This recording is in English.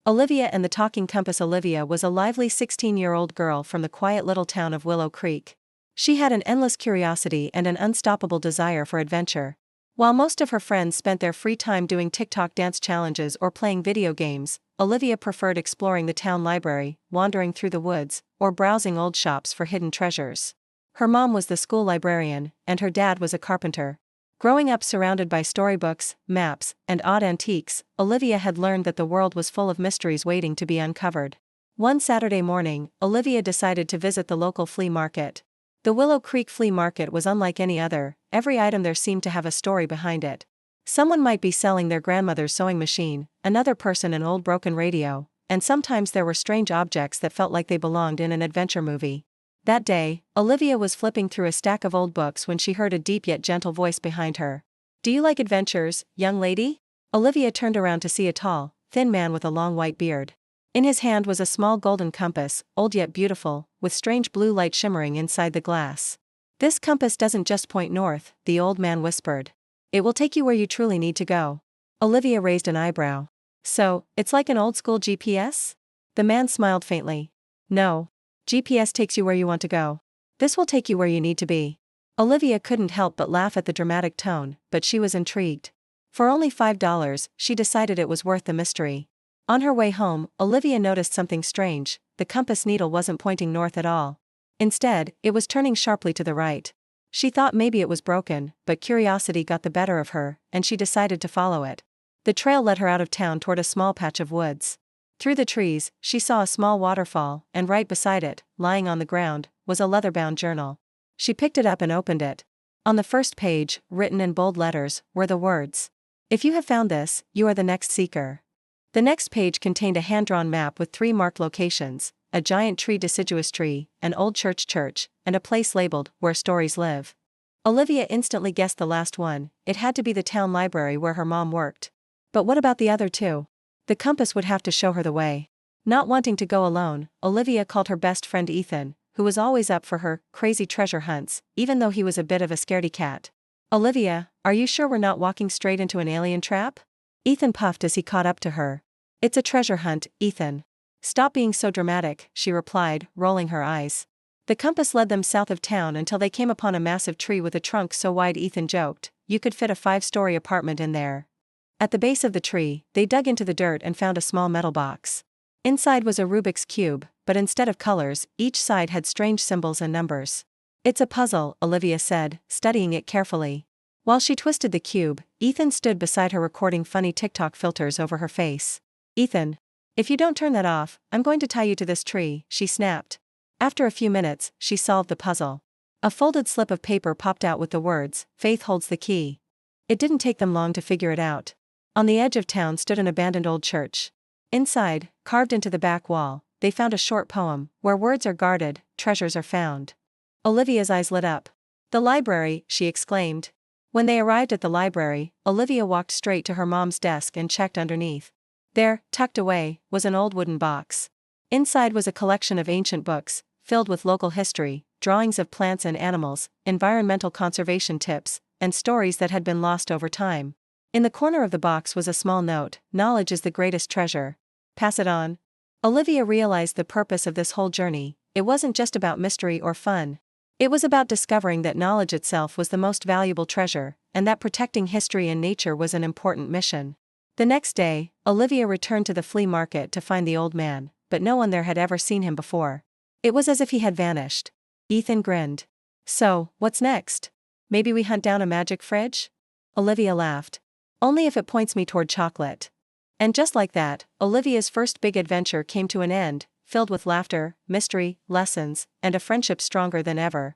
Olivia and the Talking Compass. Olivia was a lively 16-year-old girl from the quiet little town of Willow Creek. She had an endless curiosity and an unstoppable desire for adventure. While most of her friends spent their free time doing TikTok dance challenges or playing video games, Olivia preferred exploring the town library, wandering through the woods, or browsing old shops for hidden treasures. Her mom was the school librarian, and her dad was a carpenter. Growing up surrounded by storybooks, maps, and odd antiques, Olivia had learned that the world was full of mysteries waiting to be uncovered. One Saturday morning, Olivia decided to visit the local flea market. The Willow Creek Flea Market was unlike any other. Every item there seemed to have a story behind it. Someone might be selling their grandmother's sewing machine, another person an old broken radio, and sometimes there were strange objects that felt like they belonged in an adventure movie. That day, Olivia was flipping through a stack of old books when she heard a deep yet gentle voice behind her. "Do you like adventures, young lady?" Olivia turned around to see a tall, thin man with a long white beard. In his hand was a small golden compass, old yet beautiful, with strange blue light shimmering inside the glass. "This compass doesn't just point north," the old man whispered. "It will take you where you truly need to go." Olivia raised an eyebrow. "So, it's like an old-school GPS?" The man smiled faintly. "No. GPS takes you where you want to go. This will take you where you need to be." Olivia couldn't help but laugh at the dramatic tone, but she was intrigued. For only $5, she decided it was worth the mystery. On her way home, Olivia noticed something strange. The compass needle wasn't pointing north at all. Instead, it was turning sharply to the right. She thought maybe it was broken, but curiosity got the better of her, and she decided to follow it. The trail led her out of town toward a small patch of woods. Through the trees, she saw a small waterfall, and right beside it, lying on the ground, was a leather-bound journal. She picked it up and opened it. On the first page, written in bold letters, were the words, "If you have found this, you are the next seeker." The next page contained a hand-drawn map with 3 marked locations: a giant tree, deciduous tree, an old church, and a place labeled, "Where Stories Live." Olivia instantly guessed the last one. It had to be the town library where her mom worked. But what about the other 2? The compass would have to show her the way. Not wanting to go alone, Olivia called her best friend Ethan, who was always up for her crazy treasure hunts, even though he was a bit of a scaredy cat. "Olivia, are you sure we're not walking straight into an alien trap?" Ethan puffed as he caught up to her. "It's a treasure hunt, Ethan." "Stop being so dramatic," she replied, rolling her eyes. The compass led them south of town until they came upon a massive tree with a trunk so wide, Ethan joked, "You could fit a 5-story apartment in there." At the base of the tree, they dug into the dirt and found a small metal box. Inside was a Rubik's Cube, but instead of colors, each side had strange symbols and numbers. "It's a puzzle," Olivia said, studying it carefully. While she twisted the cube, Ethan stood beside her recording funny TikTok filters over her face. "Ethan, if you don't turn that off, I'm going to tie you to this tree," she snapped. After a few minutes, she solved the puzzle. A folded slip of paper popped out with the words, "Faith holds the key." It didn't take them long to figure it out. On the edge of town stood an abandoned old church. Inside, carved into the back wall, they found a short poem, "Where words are guarded, treasures are found." Olivia's eyes lit up. "The library," she exclaimed. When they arrived at the library, Olivia walked straight to her mom's desk and checked underneath. There, tucked away, was an old wooden box. Inside was a collection of ancient books, filled with local history, drawings of plants and animals, environmental conservation tips, and stories that had been lost over time. In the corner of the box was a small note, "Knowledge is the greatest treasure. Pass it on." Olivia realized the purpose of this whole journey. It wasn't just about mystery or fun. It was about discovering that knowledge itself was the most valuable treasure, and that protecting history and nature was an important mission. The next day, Olivia returned to the flea market to find the old man, but no one there had ever seen him before. It was as if he had vanished. Ethan grinned. "So, what's next? Maybe we hunt down a magic fridge?" Olivia laughed. "Only if it points me toward chocolate." And just like that, Olivia's first big adventure came to an end, filled with laughter, mystery, lessons, and a friendship stronger than ever.